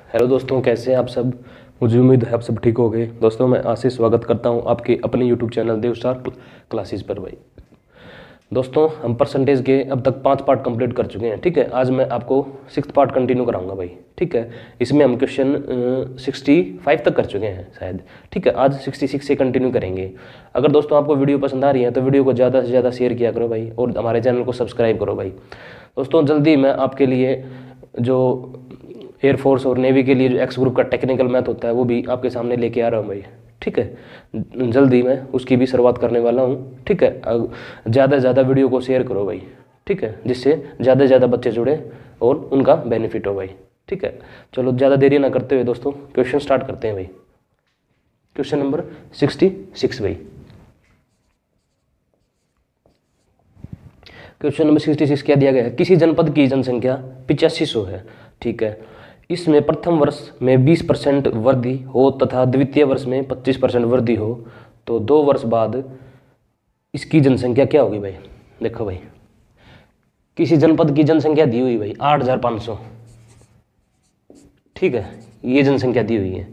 Hello दोस्तों, कैसे हैं आप सब। मुझे उम्मीद है आप सब ठीक हो गए। दोस्तों मैं आशीष स्वागत करता हूं आपके अपने यूट्यूब चैनल देवस्टार क्लासेस पर। भाई दोस्तों, हम परसेंटेज के अब तक 5 पार्ट कंप्लीट कर चुके हैं। ठीक है, आज मैं आपको 6th पार्ट कंटिन्यू कराऊंगा भाई। ठीक है, इसमें हम क्वेश्चन 65 तक कर चुके हैं शायद। ठीक है, आज 66 से कंटिन्यू करेंगे। अगर दोस्तों आपको वीडियो पसंद आ रही है तो वीडियो को ज़्यादा से ज़्यादा शेयर किया करो भाई, और हमारे चैनल को सब्सक्राइब करो भाई। दोस्तों जल्दी मैं आपके लिए जो एयरफोर्स और नेवी के लिए जो एक्स ग्रुप का टेक्निकल मैथ होता है वो भी आपके सामने लेके आ रहा हूँ भाई। ठीक है, जल्दी मैं उसकी भी शुरुआत करने वाला हूँ। ठीक है, ज़्यादा से ज़्यादा वीडियो को शेयर करो भाई। ठीक है, जिससे ज़्यादा से ज़्यादा बच्चे जुड़े और उनका बेनिफिट हो भाई। ठीक है, चलो ज़्यादा देरी ना करते हुए दोस्तों क्वेश्चन स्टार्ट करते हैं भाई। क्वेश्चन नंबर 66 भाई। क्वेश्चन नंबर 66 क्या दिया गया है। किसी जनपद की जनसंख्या 8500 है। ठीक है, इसमें प्रथम वर्ष में 20% वृद्धि हो तथा द्वितीय वर्ष में 25% वृद्धि हो तो 2 वर्ष बाद इसकी जनसंख्या क्या होगी भाई। देखो भाई, किसी जनपद की जनसंख्या दी हुई भाई 8500। ठीक है, ये जनसंख्या दी हुई है।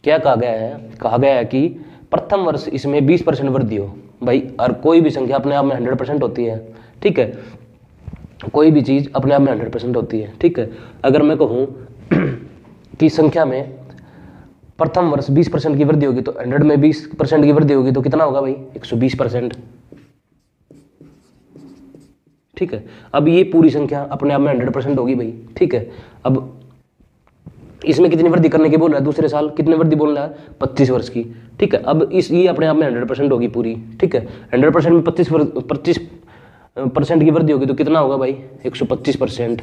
क्या कहा गया है, कहा गया है कि प्रथम वर्ष इसमें 20% वृद्धि हो भाई। और कोई भी संख्या अपने आप में 100% होती है। ठीक है, कोई भी चीज़ अपने आप में 100% होती है। ठीक है, अगर मैं कहूँ कि संख्या में प्रथम वर्ष 20% की वृद्धि होगी तो 100 में 20% की वृद्धि होगी तो कितना होगा भाई, 120%। ठीक है, अब ये पूरी संख्या अपने आप में 100% होगी भाई। ठीक है, अब इसमें कितनी वृद्धि करने की बोल रहा है, दूसरे साल कितनी वृद्धि बोल रहा है, 25 वर्ष की। ठीक है, अब ये अपने आप में 100% होगी पूरी। ठीक है, 100% में 25% की वृद्धि होगी तो कितना होगा भाई, 125%।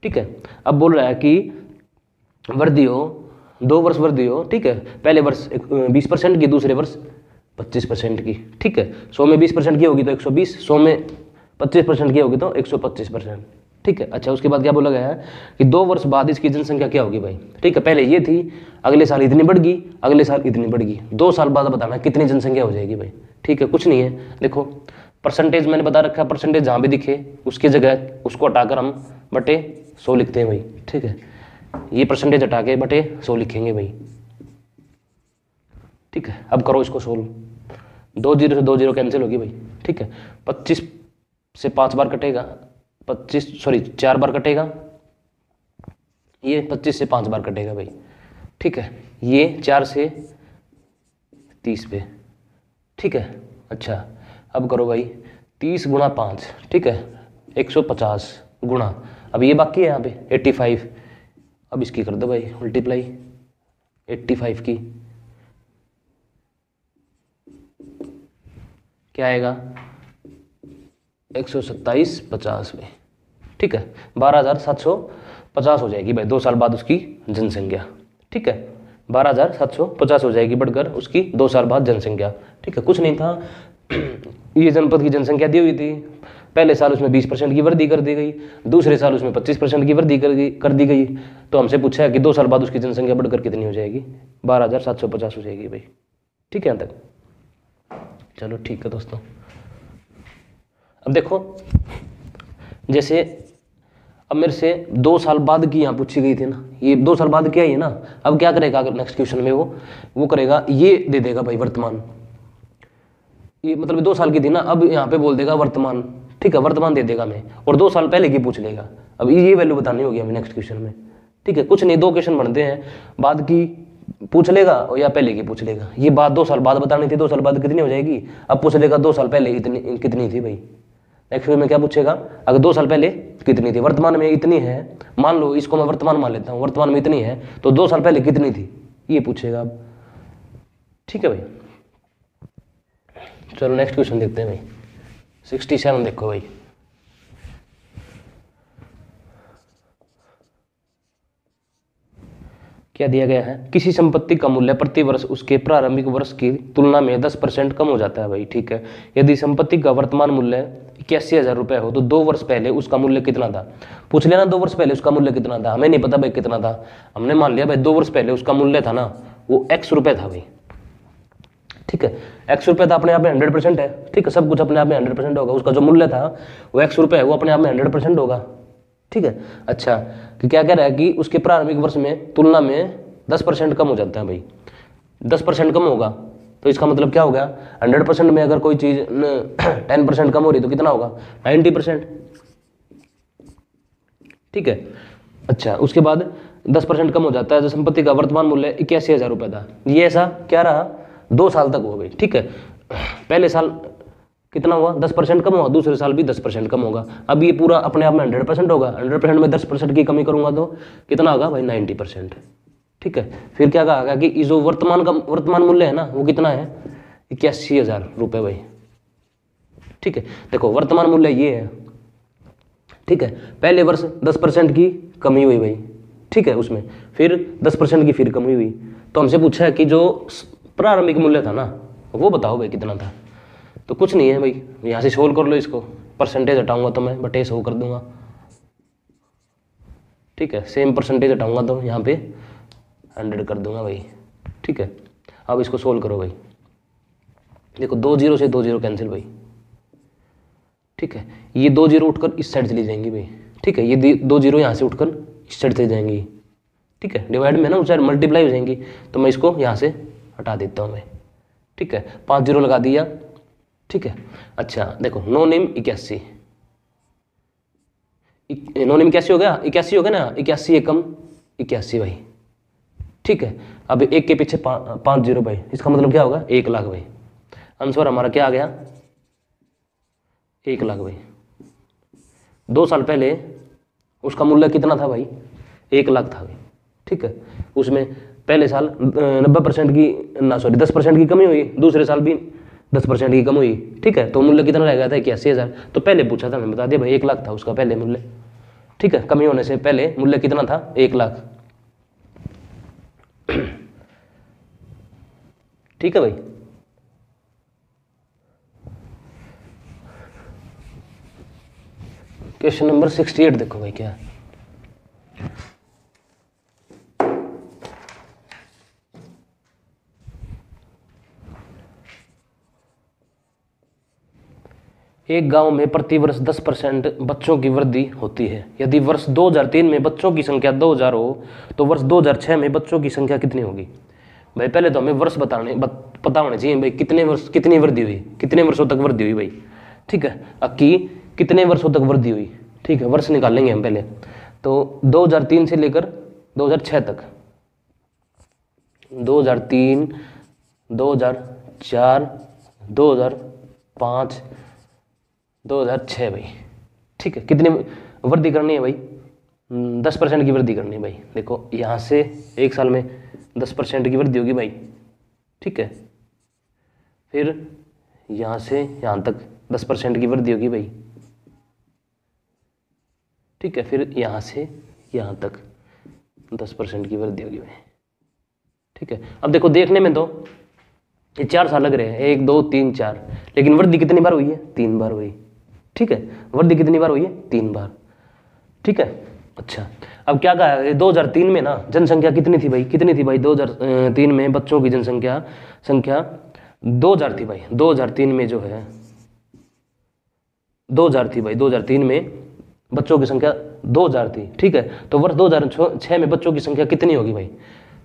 ठीक है, अब बोल रहा है कि वृद्धि हो 2 वर्ष वृद्धि हो। ठीक है, पहले वर्ष 20% की, दूसरे वर्ष 25% की। ठीक है, 100 में 20% की होगी तो 120, 100 में 25% की होगी तो 125%। ठीक है, अच्छा उसके बाद क्या बोला गया है कि 2 वर्ष बाद इसकी जनसंख्या क्या होगी भाई। ठीक है, पहले ये थी, अगले साल इतनी बढ़ गई, अगले साल इतनी बढ़ गई, 2 साल बाद बताना कितनी जनसंख्या हो जाएगी भाई। ठीक है, कुछ नहीं है, देखो परसेंटेज मैंने बता रखा है। परसेंटेज जहाँ भी दिखे उसकी जगह उसको हटाकर हम बटे 100 लिखते हैं भाई। ठीक है, ये परसेंटेज हटा के बटे 100 लिखेंगे भाई। ठीक है, अब करो इसको सोल्व। 2 0 से 2 0 कैंसिल होगी भाई। ठीक है, 25 से 5 बार कटेगा, 4 बार कटेगा, ये 25 से 5 बार कटेगा भाई। ठीक है, ये 4 से 30 पे। ठीक है, अच्छा अब करो भाई 30 गुणा 5। ठीक है, 150 गुणा, अब ये बाकी है यहाँ पे 85। अब इसकी कर दो भाई मल्टीप्लाई 85 की, क्या आएगा 127.50 में। ठीक है, 12,750 हो जाएगी भाई 2 साल बाद उसकी जनसंख्या। ठीक है, 12,750 हो जाएगी बढ़कर उसकी 2 साल बाद जनसंख्या। ठीक है, कुछ नहीं था, ये जनपद की जनसंख्या दी हुई थी, पहले साल उसमें 20% की वृद्धि कर दी गई, दूसरे साल उसमें 25% की वृद्धि कर दी गई, तो हमसे पूछा है कि 2 साल बाद उसकी जनसंख्या बढ़कर कितनी हो जाएगी, 12,750 हो जाएगी भाई। ठीक है, यहाँ तक चलो ठीक है दोस्तों। अब देखो, जैसे अब मेरे से 2 साल बाद की यहाँ पूछी गई थी ना, ये 2 साल बाद क्या ही है ना। अब क्या करेगा अगर नेक्स्ट क्वेश्चन में वो करेगा, ये दे देगा भाई वर्तमान, ये मतलब 2 साल की थी ना, अब यहाँ पे बोल देगा वर्तमान। ठीक है, वर्तमान दे देगा मैं, और 2 साल पहले की पूछ लेगा। अब ये वैल्यू बतानी होगी हमें नेक्स्ट क्वेश्चन में। ठीक है, कुछ नहीं, 2 क्वेश्चन बनते हैं, बाद की पूछ लेगा या पहले की पूछ लेगा। ये बात 2 साल बाद बतानी थी, 2 साल बाद कितनी हो जाएगी, अब पूछ लेगा 2 साल पहले इतनी कितनी थी भाई। नेक्स्ट में क्या पूछेगा, अगर 2 साल पहले कितनी थी, वर्तमान में इतनी है, मान लो इसको मैं वर्तमान मान लेता हूँ, वर्तमान में इतनी है तो 2 साल पहले कितनी थी, ये पूछेगा अब। ठीक है भाई, चलो नेक्स्ट क्वेश्चन देखते हैं भाई। 67 देखो भाई, क्या दिया गया है। किसी संपत्ति का मूल्य प्रति वर्ष उसके प्रारंभिक वर्ष की तुलना में 10% कम हो जाता है भाई। ठीक है, यदि संपत्ति का वर्तमान मूल्य 81,000 रुपये हो तो 2 वर्ष पहले उसका मूल्य कितना था। पूछ लेना 2 वर्ष पहले उसका मूल्य कितना था, हमें नहीं पता भाई कितना था, हमने मान लिया भाई 2 वर्ष पहले उसका मूल्य था ना वो X रुपये था भाई। ठीक है, X रुपये था, अपने आप में 100% है। ठीक है, सब कुछ अपने आप में 100% होगा, उसका जो मूल्य था वो X रुपये है, वो अपने आप में 100% होगा। ठीक है। अच्छा, कि क्या कह रहा है कि उसके प्रारंभिक वर्ष में तुलना में 10% कम हो जाता है भाई। 10% कम होगा तो इसका मतलब क्या हो गया, 100% में अगर कोई चीज़ 10% कम हो रही तो कितना होगा, 90%। ठीक है। अच्छा, उसके बाद 10% कम हो जाता है तो संपत्ति का वर्तमान मूल्य 81,000 रुपये था। ये ऐसा क्या रहा, 2 साल तक हो गई। ठीक है, पहले साल कितना हुआ, 10% कम हुआ, दूसरे साल भी 10% कम होगा। अब ये पूरा अपने आप में 100% होगा। 100% में 10% की कमी करूंगा तो कितना होगा भाई, 90%। ठीक है, फिर क्या कहा कि जो वर्तमान मूल्य है ना वो कितना है, 81,000 रुपये भाई। ठीक है, देखो वर्तमान मूल्य ये है। ठीक है, पहले वर्ष 10% की कमी हुई भाई। ठीक है, उसमें फिर 10% की फिर कमी हुई, तो हमसे पूछा है कि जो प्रारंभिक मूल्य था ना वो बताओ भाई कितना था। तो कुछ नहीं है भाई, यहाँ से सोल्व कर लो इसको, परसेंटेज हटाऊंगा तो मैं बटे 100 कर दूंगा। ठीक है, सेम परसेंटेज हटाऊंगा तो यहाँ पे 100 कर दूंगा भाई। ठीक है, अब इसको सोल्व करो भाई। देखो 2 0 से 2 0 कैंसिल भाई। ठीक है, ये 2 0 उठकर इस साइड चली जाएंगी भाई। ठीक है, ये 2 0 यहाँ से उठकर इस साइड चली जाएंगी। ठीक है, डिवाइड में ना उस साइड मल्टीप्लाई हो जाएंगी, तो मैं इसको यहाँ से हटा देता हूँ भाई। ठीक है, 5 0 लगा दिया। ठीक है, अच्छा देखो 9 नेम 81, 9 नेम 81 हो गया, 81 हो गया ना, 81 एकम 81 भाई। ठीक है, अब एक के पीछे 5 0 भाई, इसका मतलब क्या होगा, 1 लाख भाई। आंसर हमारा क्या आ गया, 1 लाख भाई। 2 साल पहले उसका मूल्य कितना था भाई, 1 लाख था भाई। ठीक है, उसमें पहले साल 90% की ना सॉरी 10% की कमी हुई, दूसरे साल भी 10% की कम हुई। ठीक है, तो मूल्य कितना रह गया था, 81,000। तो पहले पूछा था, मैं बता दिया भाई 1 लाख था उसका पहले मूल्य। ठीक है, कमी होने से पहले मूल्य कितना था, 1 लाख। ठीक है भाई। क्वेश्चन नंबर 68 देखो भाई क्या है। एक गांव में प्रतिवर्ष 10% बच्चों की वृद्धि होती है। यदि वर्ष 2003 में बच्चों की संख्या 2000 हो तो वर्ष 2006 में बच्चों की संख्या कितनी होगी। भाई पहले तो हमें वर्ष पता होने चाहिए भाई, कितने वर्ष कितनी वृद्धि हुई, कितने वर्षों तक वृद्धि हुई भाई। ठीक है, अब की कितने वर्षों तक वृद्धि हुई। ठीक है, वर्ष निकालेंगे हम पहले, तो 2003 से लेकर 2006 तक, 2003, 2004, 2005, 2006 भाई। ठीक है, कितनी वृद्धि करनी है भाई, 10% की वृद्धि करनी है भाई। देखो यहाँ से एक साल में 10% की वृद्धि होगी भाई। ठीक है, फिर यहाँ से यहाँ तक 10% की वृद्धि होगी भाई। ठीक है, फिर यहाँ से यहाँ तक 10% की वृद्धि होगी भाई। ठीक है, अब देखो देखने में तो ये 4 साल लग रहे हैं, 1 2 3 4, लेकिन वृद्धि कितनी बार हुई है, 3 बार हुई। ठीक है, वृद्धि कितनी बार हुई है, 3 बार। ठीक है, अच्छा अब क्या कहा है, 2003 में ना जनसंख्या कितनी थी भाई, कितनी थी भाई 2003 में बच्चों की संख्या 2000 थी भाई। 2003 में जो है 2000 थी भाई, 2003 में बच्चों की संख्या 2000 थी। ठीक है, तो वर्ष 2006 में बच्चों की संख्या कितनी होगी भाई।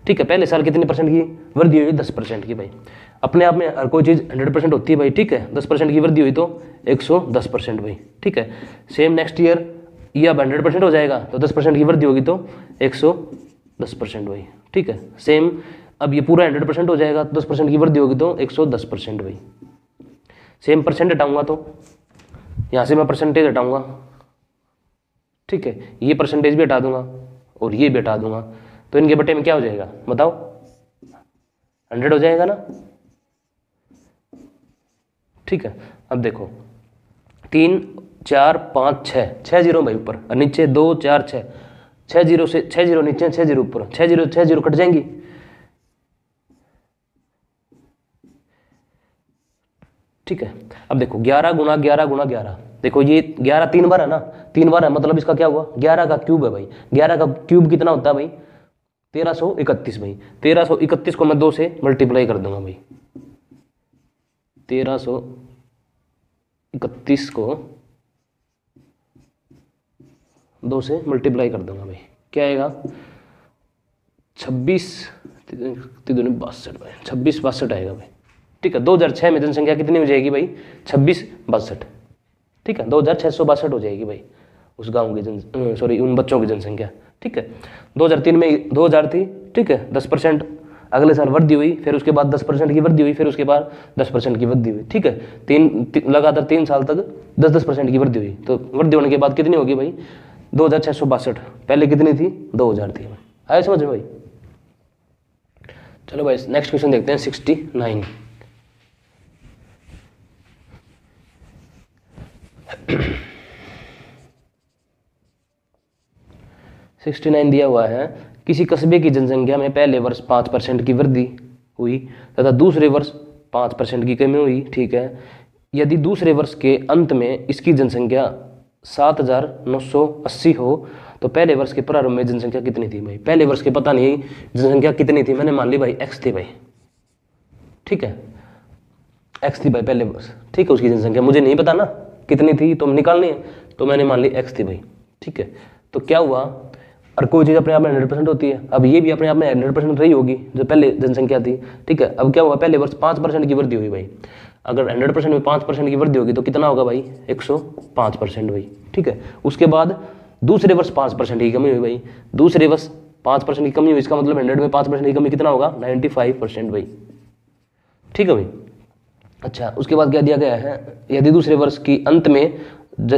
ठीक है, पहले साल कितनी परसेंट की वृद्धि हुई, 10% की भाई। अपने आप में हर कोई चीज़ 100% होती है भाई। ठीक है, 10% की वृद्धि हुई तो 110% भाई। ठीक है, सेम नेक्स्ट ईयर ये अब 100% हो जाएगा, तो 10% की वृद्धि होगी तो 110% भाई। ठीक है, सेम अब ये पूरा 100% हो जाएगा, तो 10% की वृद्धि होगी तो 110% भाई। सेम परसेंट हटाऊंगा तो यहाँ से मैं परसेंटेज हटाऊंगा। ठीक है, ये परसेंटेज भी हटा दूंगा और ये भी हटा दूंगा, तो इनके बटे में क्या हो जाएगा बताओ, 100 हो जाएगा ना। ठीक है, अब देखो 3 4 5 6 जीरो भाई ऊपर और नीचे 2 4 6, 6 जीरो से 6 जीरो नीचे 6 जीरो ऊपर, 6 जीरो कट जाएंगी। ठीक है, अब देखो 11 गुना 11 गुना 11, देखो ये 11 3 बार है ना, 3 बार है मतलब इसका क्या हुआ, 11 का क्यूब है भाई। 11 का क्यूब कितना होता है भाई, 1331 भाई। 1331 को मैं 2 से मल्टीप्लाई कर दूंगा भाई। 1331 को 2 से मल्टीप्लाई कर दूंगा भाई, क्या आएगा 26 62 भाई, 26 62 आएगा भाई। ठीक है, 2006 में जनसंख्या कितनी हो जाएगी भाई 26 62। ठीक है, 2662 हो जाएगी भाई उस गांव की सॉरी उन बच्चों की जनसंख्या। ठीक है, 2003 में 2000 थी। ठीक है, 10% अगले साल वृद्धि हुई, फिर उसके बाद 10% की वृद्धि हुई, फिर उसके बाद 10% की वृद्धि हुई। ठीक है, लगातार 3 साल तक 10% की वृद्धि हुई। तो वृद्धि होने के बाद कितनी होगी भाई 2662। पहले कितनी थी 2000 थी। आया समझ में भाई। चलो भाई नेक्स्ट क्वेश्चन देखते हैं 69। दिया हुआ है, किसी कस्बे की जनसंख्या में पहले वर्ष 5% की वृद्धि हुई तथा दूसरे वर्ष 5% की कमी हुई। ठीक है, यदि दूसरे वर्ष के अंत में इसकी जनसंख्या 7980 हो तो पहले वर्ष के प्रारंभ में जनसंख्या कितनी थी भाई। पहले वर्ष के पता नहीं जनसंख्या कितनी थी, मैंने मान ली भाई x थी भाई। ठीक है, x थी भाई पहले वर्ष। ठीक है, उसकी जनसंख्या मुझे नहीं पता ना कितनी थी, तो निकालनी है, तो मैंने मान ली x थी भाई। ठीक है, तो क्या हुआ, और कोई चीज़ अपने आप में 100% होती है, अब ये भी अपने आप में 100% रही होगी जो पहले जनसंख्या थी। ठीक है, अब क्या हुआ, पहले वर्ष 5% की वृद्धि हुई भाई। अगर 100% में 5% की वृद्धि होगी तो कितना होगा भाई 105% भाई। ठीक है, उसके बाद दूसरे वर्ष 5% की कमी हुई भाई। दूसरे वर्ष 5% की कमी हुई, इसका मतलब 100 में 5% की कमी कितना होगा 95% भाई। ठीक है भाई। अच्छा, उसके बाद क्या दिया गया है, यदि दूसरे वर्ष की अंत में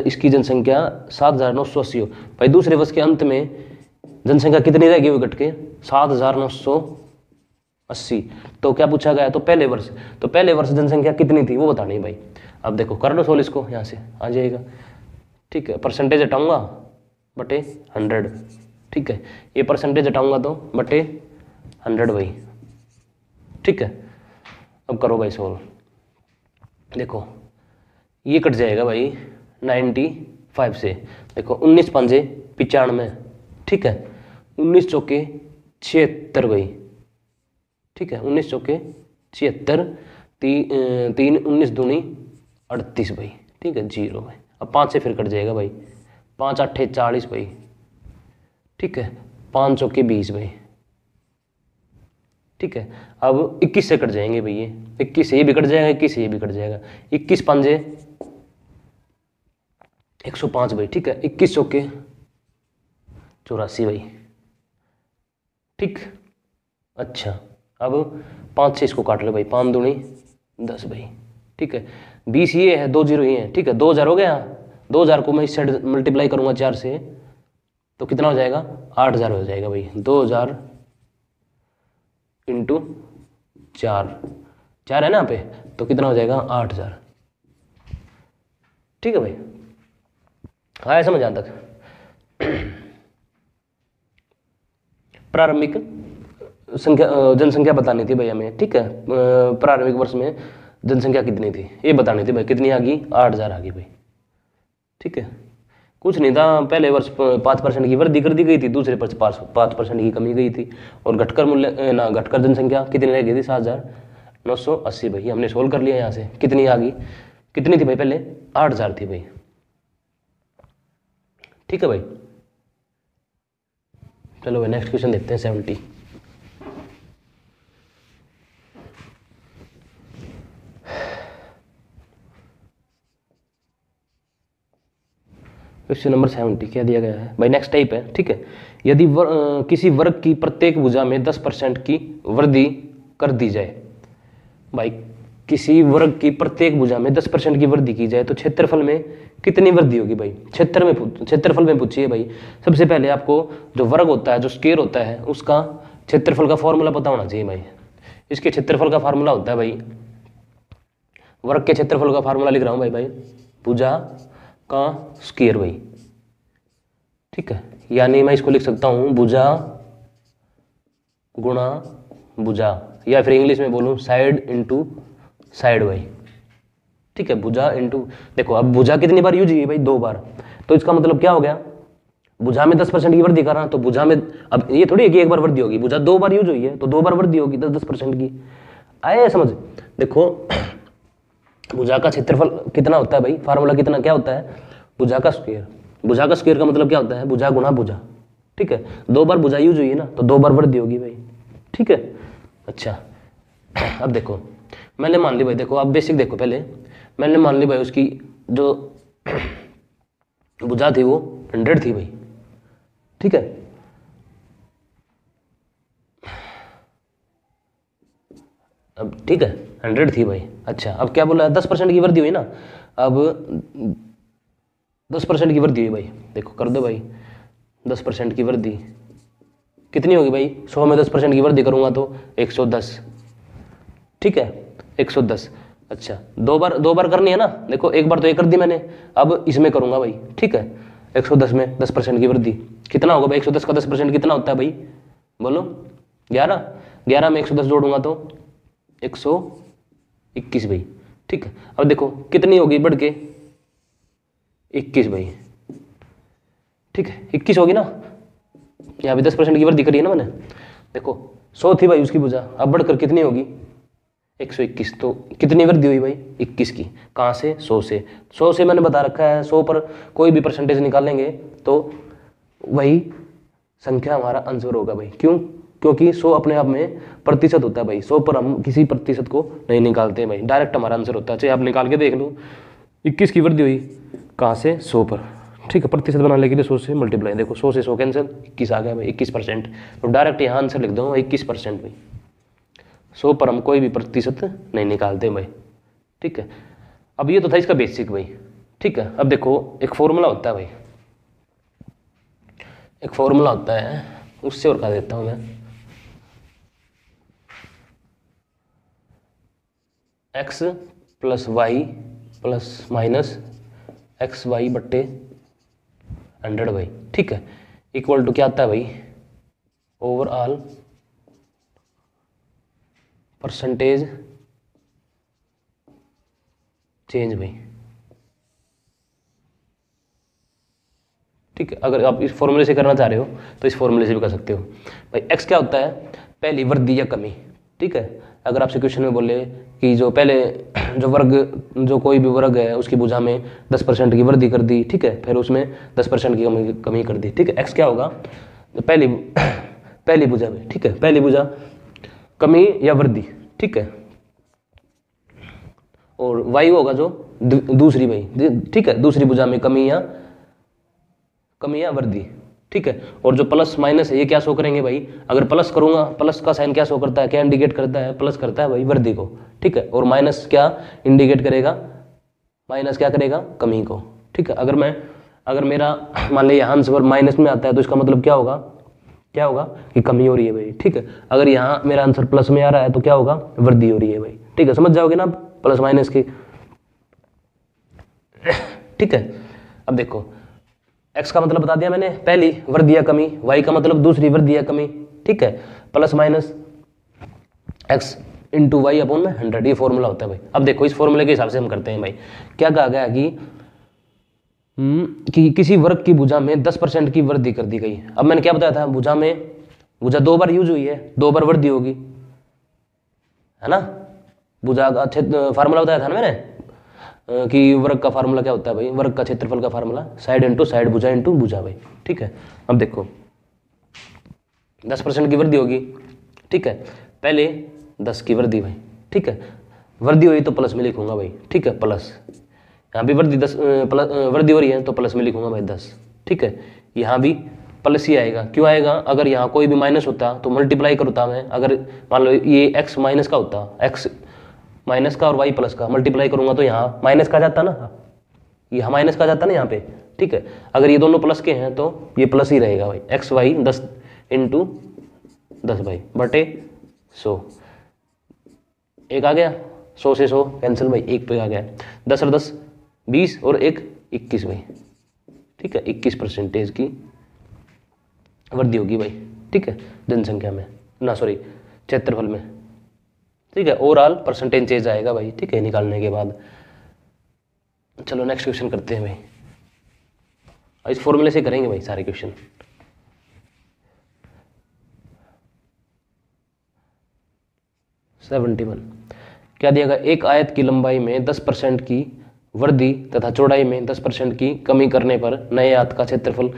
इसकी जनसंख्या 7980 हो भाई। दूसरे वर्ष के अंत में जनसंख्या कितनी रहेगी वो घट के 7980। तो क्या पूछा गया, तो पहले वर्ष, तो पहले वर्ष जनसंख्या कितनी थी वो बतानी भाई। अब देखो कर लो सोल्व इसको, यहाँ से आ जाएगा। ठीक है, परसेंटेज हटाऊंगा बटे 100। ठीक है, ये परसेंटेज हटाऊंगा तो बटे 100 भाई। ठीक है, अब करो भाई सोल्व। देखो ये कट जाएगा भाई 95 से। देखो 19 पंजे 95। ठीक है, 19 चौके 76 भाई। ठीक है, 19 चौके 76, 3 19 दूनी 38 भाई। ठीक है, 0 भाई। अब 5 से फिर कट जाएगा भाई, 5 8 40 भाई। ठीक है, 5 चौके 20 भाई। ठीक है, अब 21 से कट जाएंगे भाई, ये 21 से ये भी कट जाएगा, 21 से ये भी कट जाएगा। 21 पंजे 105 भाई। ठीक है, 21 चौके 84 भाई। ठीक, अच्छा अब 5 से इसको काट लो भाई, 5 दूनी 10 भाई। ठीक है, 20 ये है, 2 0 ये है। ठीक है, 2000 हो गया। 2000 को मैं इस साइड मल्टीप्लाई करूंगा 4 से तो कितना हो जाएगा 8000 हो जाएगा भाई। 2000 इंटू 4 है ना यहाँ पे, तो कितना हो जाएगा 8000। ठीक है भाई, आया समझ यहाँ तक। प्रारंभिक संख्या जनसंख्या बतानी थी भाई हमें। ठीक है, प्रारंभिक वर्ष में जनसंख्या कितनी थी ये बतानी थी भाई। कितनी आ गई 8000 आ गई भाई। ठीक है, कुछ नहीं था, पहले वर्ष 5% की वृद्धि कर दी गई थी, दूसरे वर्ष 5% की कमी गई थी, और घटकर मूल्य ना घटकर जनसंख्या कितनी रह गई थी 7980 भाई। हमने सोल्व कर लिया यहाँ से, कितनी आ गई, कितनी थी भाई पहले 8000 थी भाई। ठीक है भाई, चलो भाई नेक्स्ट क्वेश्चन देखते हैं 70। क्वेश्चन नंबर 70 क्या दिया गया है भाई, नेक्स्ट टाइप है। ठीक है, यदि किसी वर्ग की प्रत्येक भुजा में 10% की वृद्धि कर दी जाए भाई, किसी वर्ग की प्रत्येक भुजा में 10% की वृद्धि की जाए तो क्षेत्रफल में कितनी वृद्धि होगी भाई। क्षेत्रफल में पूछिए भाई। सबसे पहले आपको जो वर्ग होता है, जो स्क्वायर होता है, उसका क्षेत्रफल का फॉर्मूला पता होना चाहिए भाई। इसके क्षेत्रफल का फार्मूला होता है भाई, वर्ग के क्षेत्रफल का फार्मूला लिख रहा हूँ भाई, भुजा का स्क्वायर भाई। ठीक है, यानी मैं इसको लिख सकता हूँ भुजा गुणा भुजा, या फिर इंग्लिश में बोलूँ साइड इंटू साइड भाई। ठीक है, भुजा इंटू, देखो अब भुजा कितनी बार यूज हुई है भाई 2 बार, तो इसका मतलब क्या हो गया, भुजा में 10% की वृद्धि कर रहा, तो भुजा में अब ये थोड़ी है कि 1 बार वृद्धि होगी, भुजा 2 बार यूज हुई है तो 2 बार वृद्धि होगी 10% की। आए समझ। देखो भुजा का क्षेत्रफल कितना होता है भाई, फार्मूला कितना क्या होता है, भुजा का स्क्वायर। भुजा का स्क्वायर का मतलब क्या होता है, भुजा गुणा भुजा, ठीक है। 2 बार भुजा यूज हुई है ना, तो 2 बार वृद्धि होगी भाई, ठीक है। अच्छा अब देखो, मैंने मान ली भाई, देखो आप बेसिक देखो पहले, मैंने मान ली भाई उसकी जो भुजा थी वो 100 थी भाई, ठीक है। अब ठीक है 100 थी भाई। अच्छा अब क्या बोला, 10% की वृद्धि हुई ना, अब 10% की वृद्धि हुई भाई, देखो कर दो भाई, 10% की वृद्धि कितनी होगी भाई, 100 में 10% की वृद्धि करूंगा तो 110, ठीक है 110। अच्छा 2 बार करनी है ना, देखो एक बार तो ये कर दी मैंने, अब इसमें करूंगा भाई, ठीक है। 110 में 10% की वृद्धि कितना होगा भाई, 110 का 10% कितना होता है भाई, बोलो 11, 11 में 110 जोड़ूंगा तो 121 भाई, ठीक है। अब देखो कितनी होगी बढ़ के 21 भाई, ठीक है 21 होगी ना, यहाँ भी 10% की वृद्धि करी है ना मैंने, देखो 100 थी भाई उसकी भुजा, अब बढ़कर कितनी होगी 121, तो कितनी वृद्धि हुई भाई 21 की, कहाँ से 100 से, 100 से मैंने बता रखा है, 100 पर कोई भी परसेंटेज निकालेंगे तो वही संख्या हमारा आंसर होगा भाई, क्यों, क्योंकि 100 अपने आप में प्रतिशत होता है भाई, 100 पर हम किसी प्रतिशत को नहीं निकालते भाई, डायरेक्ट हमारा आंसर होता है, चाहे आप निकाल के देख लो। 21 की वृद्धि हुई कहाँ से 100 पर, ठीक है, प्रतिशत बनाने के लिए 100 से मल्टीप्लाई, देखो 100 से 100 कैंसिल, 21 आ गया भाई 21%, तो डायरेक्ट यहाँ आंसर लिख दो 21% भाई, 100 पर हम कोई भी प्रतिशत नहीं निकालते भाई, ठीक है। अब ये तो था इसका बेसिक भाई, ठीक है। अब देखो एक फॉर्मूला होता है भाई, एक फॉर्मूला होता है, उससे और कहा देता हूं मैं, x plus Y plus minus X Y बट्टे 100 भाई, ठीक है, इक्वल टू क्या आता है भाई, ओवरऑल परसेंटेज चेंज भाई, ठीक है। अगर आप इस फॉर्मूले से करना चाह रहे हो तो इस फॉर्मूले से भी कर सकते हो भाई। x क्या होता है, पहली वृद्धि या कमी, ठीक है। अगर आपसे क्वेश्चन में बोले कि जो पहले जो वर्ग, जो कोई भी वर्ग है उसकी भुजा में 10% की वृद्धि कर दी, ठीक है, फिर उसमें 10% की कमी कर दी, ठीक है, x क्या होगा, पहली भुजा में, ठीक है, पहली भुजा कमी या वृद्धि, ठीक है, और y होगा जो दूसरी भाई, ठीक है, दूसरी भुजा में कमी या वृद्धि, ठीक है। और जो प्लस माइनस है ये क्या शो करेंगे भाई, अगर प्लस करूंगा, प्लस का साइन क्या शो करता है, क्या इंडिकेट करता है, प्लस करता है भाई वृद्धि को, ठीक है, और माइनस क्या इंडिकेट करेगा, माइनस क्या करेगा, कमी को, ठीक है। अगर मेरा मान लीजिए आंसर माइनस में आता है तो इसका मतलब क्या होगा कि कमी हो रही है भाई, ठीक है। अगर यहाँ मेरा आंसर प्लस में आ रहा है तो क्या होगा, वृद्धि हो रही है भाई, ठीक है, समझ जाओगे ना आप प्लस माइनस की, ठीक है। अब देखो x का मतलब बता दिया मैंने, पहली वृद्धि या कमी, y का मतलब दूसरी वृद्धि या कमी, ठीक है, plus minus x into Y upon में 100, ये फॉर्मूला होता है भाई। अब देखो इस फॉर्मूले के हिसाब से हम करते हैं भाई, क्या कहा गया कि किसी वर्ग की भुजा में 10% की वृद्धि कर दी गई। अब मैंने क्या बताया था, भुजा 2 बार यूज हुई है, 2 बार वृद्धि होगी, है ना, भुजा का फार्मूला बताया था ना मैंने, कि वर्ग का फार्मूला क्या होता है भाई, वर्ग का क्षेत्रफल का फार्मूला साइड इंटू साइड, भुजा इंटू भुजा भाई, ठीक है। अब देखो 10% की वृद्धि होगी, ठीक है, पहले 10 की वृद्धि भाई, ठीक है, वृद्धि हुई तो प्लस में लिखूंगा भाई, ठीक है, प्लस, यहाँ भी वृद्धि 10 वृद्धि हो रही है तो प्लस में लिखूंगा भाई 10, ठीक है, यहाँ भी प्लस ही आएगा, क्यों आएगा, अगर यहाँ कोई भी माइनस होता तो मल्टीप्लाई करता मैं, अगर मान लो ये x माइनस का होता, x माइनस का और y प्लस का मल्टीप्लाई करूंगा तो यहाँ माइनस का जाता ना, यहाँ माइनस का जाता ना यहाँ पे, ठीक है। अगर ये दोनों प्लस के हैं तो ये प्लस ही रहेगा भाई, एक्स वाई 10 इंटू 10 भाई बटे 100, एक आ गया, 100 से 100 कैंसिल भाई, एक पे आ गया, 10 और 10 20 और एक 21 भाई, ठीक है, 21% की वृद्धि होगी भाई, ठीक है, जनसंख्या में ना, सॉरी क्षेत्रफल में, ठीक है, ओवरऑल परसेंटेज चेंज आएगा भाई, ठीक है, निकालने के बाद। चलो नेक्स्ट क्वेश्चन करते हैं भाई, इस फॉर्मूले से करेंगे भाई सारे क्वेश्चन। क्या दिया गया, एक आयत की लंबाई में 10% की वृद्धि तथा चौड़ाई में 10% की कमी करने पर नए आयत का क्षेत्रफल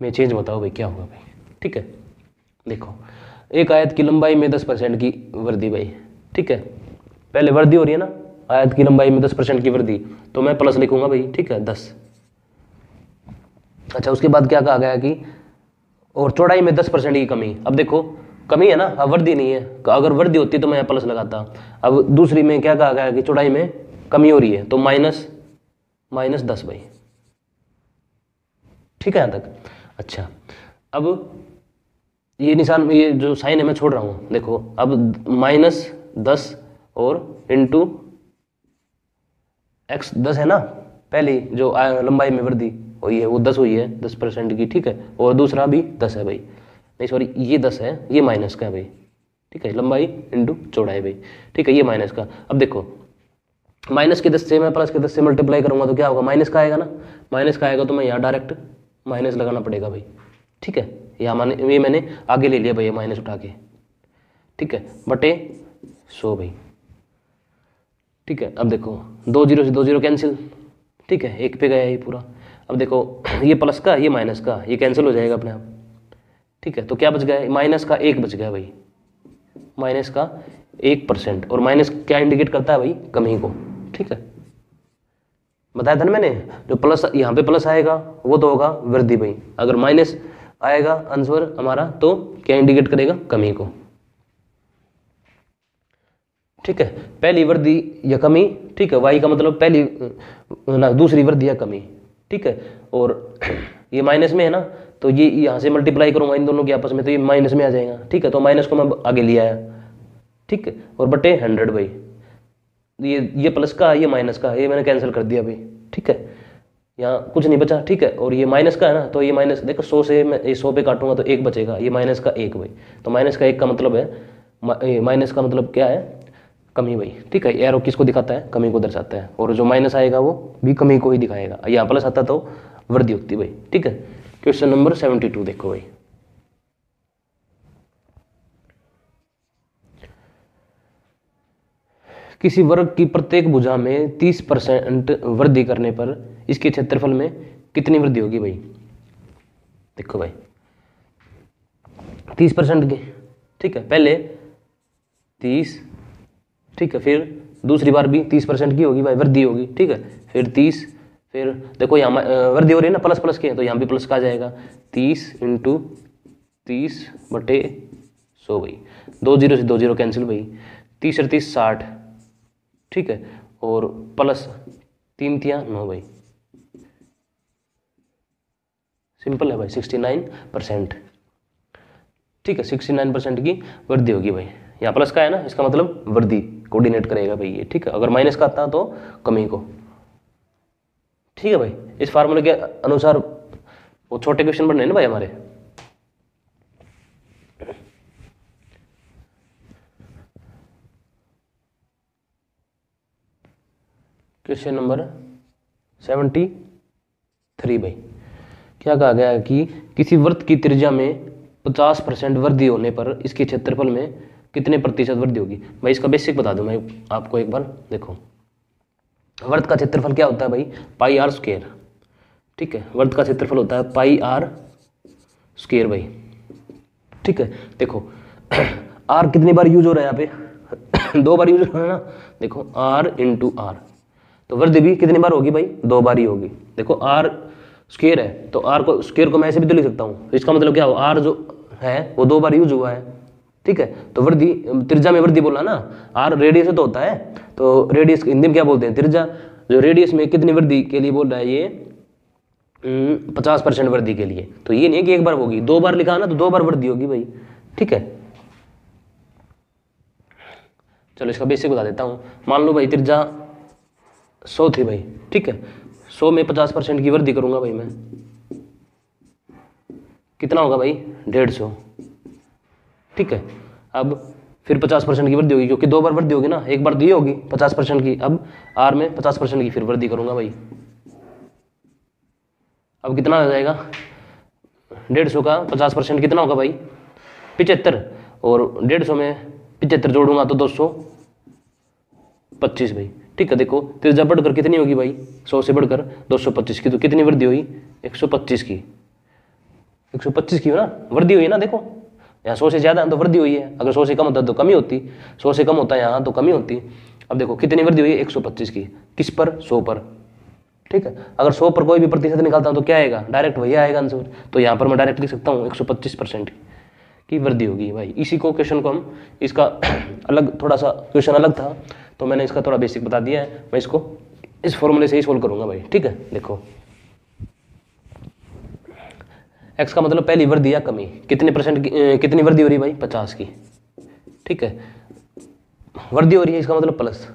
में चेंज बताओ भाई क्या होगा भाई। ठीक है, देखो एक आयत की लंबाई में 10% की वृद्धि भाई। ठीक है, पहले वृद्धि हो रही है ना, आयत की लंबाई में 10% की वृद्धि, तो मैं प्लस लिखूंगा भाई। ठीक है, 10। अच्छा, उसके बाद क्या कहा गया कि और चौड़ाई में 10% की कमी। अब देखो कमी है ना, अब वृद्धि नहीं है, अगर वृद्धि होती तो मैं प्लस लगाता। अब दूसरी में क्या कहा गया कि चौड़ाई में कमी हो रही है, तो माइनस 10 भाई। ठीक है यहाँ तक। अच्छा, अब ये निशान, ये जो साइन है मैं छोड़ रहा हूँ। देखो अब -10 और इंटू x 10 है ना, पहली जो लंबाई में वृद्धि हुई है वो 10 हुई है, 10% की। ठीक है, और दूसरा भी 10 है भाई, नहीं सॉरी ये 10 है, ये माइनस का है भाई। ठीक है, लंबाई इंटू चौड़ाई भाई। ठीक है, ये माइनस का। अब देखो माइनस के 10 से मैं प्लस के 10 से मल्टीप्लाई करूंगा तो क्या होगा, माइनस का आएगा ना, माइनस का आएगा तो मैं यहाँ डायरेक्ट माइनस लगाना पड़ेगा भाई। ठीक है, यहाँ ये मैंने आगे ले लिया भाई माइनस उठा के। ठीक है, बटे 100 भाई। ठीक है, अब देखो 2 0 से 2 0 कैंसिल। ठीक है, एक पे गया ये पूरा। अब देखो ये प्लस का, ये माइनस का, ये कैंसिल हो जाएगा अपने आप। ठीक है, तो क्या बच गया, माइनस का 1 बच गया भाई, माइनस का 1%। और माइनस क्या इंडिकेट करता है भाई, कमी को। ठीक है, बताया था ना मैंने, जो प्लस यहाँ पे प्लस आएगा वो तो होगा वृद्धि भाई, अगर माइनस आएगा आंसर हमारा तो क्या इंडिकेट करेगा, कमी को। ठीक है, पहली वृद्धि या कमी। ठीक है, वाई का मतलब पहली ना दूसरी वृद्धि या कमी। ठीक है, और ये माइनस में है ना, तो ये यहाँ से मल्टीप्लाई करूँगा इन दोनों के आपस में, तो ये माइनस में आ जाएगा। ठीक है, तो माइनस को मैं आगे ले आया। ठीक है, और बटे 100 भाई, ये प्लस का, ये माइनस का, ये मैंने कैंसिल कर दिया भाई। ठीक है, यहाँ कुछ नहीं बचा। ठीक है, और ये माइनस का है ना, तो ये माइनस देखो 100 से मैं 100 पे काटूंगा तो 1 बचेगा, ये माइनस का 1 भाई। तो माइनस का 1 का मतलब है, माइनस का मतलब क्या है, कमी भाई। ठीक है, एरो किसको दिखाता है, कमी को दर्शाता है, और जो माइनस आएगा वो भी कमी को ही दिखाएगा। यहाँ प्लस आता तो वृद्धि होती भाई। ठीक है, क्वेश्चन नंबर 72 देखो भाई। किसी वर्ग की प्रत्येक भुजा में 30% वृद्धि करने पर इसके क्षेत्रफल में कितनी वृद्धि होगी भाई। देखो भाई 30% की। ठीक है, पहले 30। ठीक है, फिर दूसरी बार भी 30% की होगी भाई, वृद्धि होगी। ठीक है, फिर 30, फिर देखो यहाँ वृद्धि हो रही है ना, प्लस प्लस के, तो यहाँ भी प्लस का आ जाएगा। 30 इंटू 30 बटे 100 भाई। 2 0 से 2 0 कैंसिल भाई, 30 और 30 60। ठीक है, और प्लस 3 3 9 भाई, सिंपल है भाई, 69%। ठीक है, 69% की वृद्धि होगी भाई। यहाँ प्लस का है ना, इसका मतलब वृद्धि कोऑर्डिनेट करेगा भाई ये। ठीक है, अगर माइनस का आता तो कमी को। ठीक है भाई, इस फार्मूले के अनुसार वो छोटे क्वेश्चन बनने हैं ना भाई हमारे। क्वेश्चन नंबर 73 भाई, क्या कहा गया है कि किसी वृत्त की त्रिज्या में 50% वृद्धि होने पर इसके क्षेत्रफल में कितने प्रतिशत वृद्धि होगी भाई। इसका बेसिक बता दूं मैं आपको एक बार। देखो वृत्त का क्षेत्रफल क्या होता है भाई, पाई आर स्क्वायर। ठीक है, वृत्त का क्षेत्रफल होता है पाई आर स्क्वायर भाई। ठीक है, देखो आर कितनी बार यूज हो रहा है यहाँ पे 2 बार यूज हो रहा है ना। देखो आर इंटू आर, तो वृद्धि भी कितनी बार होगी भाई, 2 बार ही होगी। देखो आर स्क्वायर है, तो आर को स्क्वायर को मैं ऐसे भी तो लिख सकता हूँ। इसका मतलब क्या हो, आर जो है वो 2 बार यूज हुआ है। ठीक है, तो वृद्धि त्रिज्या में वृद्धि बोला ना, आर रेडियस तो होता है, तो रेडियस हिंदी में क्या बोलते हैं, त्रिज्या। जो रेडियस में कितनी वृद्धि के लिए बोल रहा है ये 50% वृद्धि के लिए। तो ये नहीं है कि एक बार होगी, 2 बार लिखा ना, तो 2 बार वृद्धि होगी भाई। ठीक है, चलो इसका बेसिक बता देता हूँ। मान लो भाई त्रिज्या 100 थी भाई। ठीक है, 100 में 50% की वृद्धि करूंगा भाई मैं, कितना होगा भाई 150। ठीक है, अब फिर 50% की वृद्धि होगी, क्योंकि 2 बार वृद्धि होगी ना, एक बार दी होगी 50% की। अब आर में 50% की फिर वृद्धि करूंगा भाई। अब कितना हो जाएगा, 150 का 50% कितना होगा भाई 75, और 150 में 75 जोड़ूंगा तो 225 भाई। ठीक है। देखो त्रिज्या बढ़कर कितनी होगी भाई, 100 से बढ़कर 225 की, तो कितनी वृद्धि हुई, 125 की, 125 की हो ना वृद्धि हुई है ना। देखो यहाँ 100 से ज़्यादा तो वृद्धि हुई है, अगर 100 से कम होता तो कमी होती, 100 से कम होता है यहाँ तो कमी होती। अब देखो कितनी वृद्धि हुई है, 125 की, किस पर, 100 पर, ठीक है। अगर 100 पर कोई भी प्रतिशत निकालता हूँ तो क्या आएगा, डायरेक्ट वही आएगा आंसर। तो यहाँ पर मैं डायरेक्ट लिख सकता हूँ 125% की वृद्धि होगी भाई। इसी को क्वेश्चन को हम इसका अलग थोड़ा सा क्वेश्चन अलग था तो मैंने इसका थोड़ा बेसिक बता दिया है, मैं इसको इस फॉर्मूले से ही सोल्व करूंगा भाई, ठीक है। देखो x का मतलब पहली वृद्धि या कमी, कितने परसेंट की कितनी वृद्धि हो रही है भाई, 50 की, ठीक है। वृद्धि हो रही है इसका मतलब प्लस,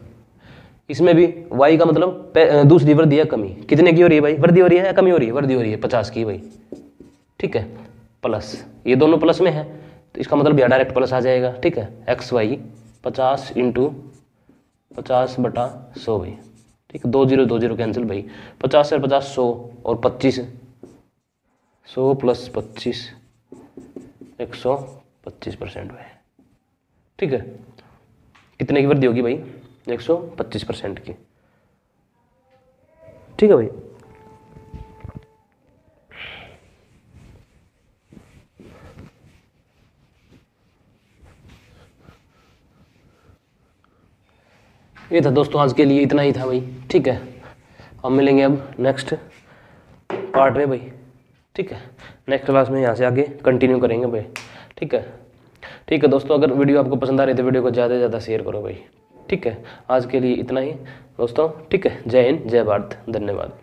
इसमें भी y का मतलब दूसरी वृद्धि या कमी, कितने की हो रही है भाई, वृद्धि हो रही है या कमी हो रही है, वृद्धि हो रही है 50 की भाई, ठीक है। प्लस ये दोनों प्लस में है तो इसका मतलब यह डायरेक्ट प्लस आ जाएगा, ठीक है। एक्स वाई 50 × 50/100 भाई, ठीक है। 2 0 कैंसिल भाई, 50 से 50 100 और 25 100 + 25 125% भाई, ठीक है। कितने की वृद्धि होगी भाई, 125% की, ठीक है भाई। ये था दोस्तों आज के लिए, इतना ही था भाई, ठीक है। हम मिलेंगे अब नेक्स्ट पार्ट में भाई, ठीक है। नेक्स्ट क्लास में यहाँ से आगे कंटिन्यू करेंगे भाई, ठीक है। ठीक है दोस्तों, अगर वीडियो आपको पसंद आ रही है तो वीडियो को ज़्यादा से ज़्यादा शेयर करो भाई, ठीक है। आज के लिए इतना ही दोस्तों, ठीक है। जय हिंद, जय भारत, धन्यवाद।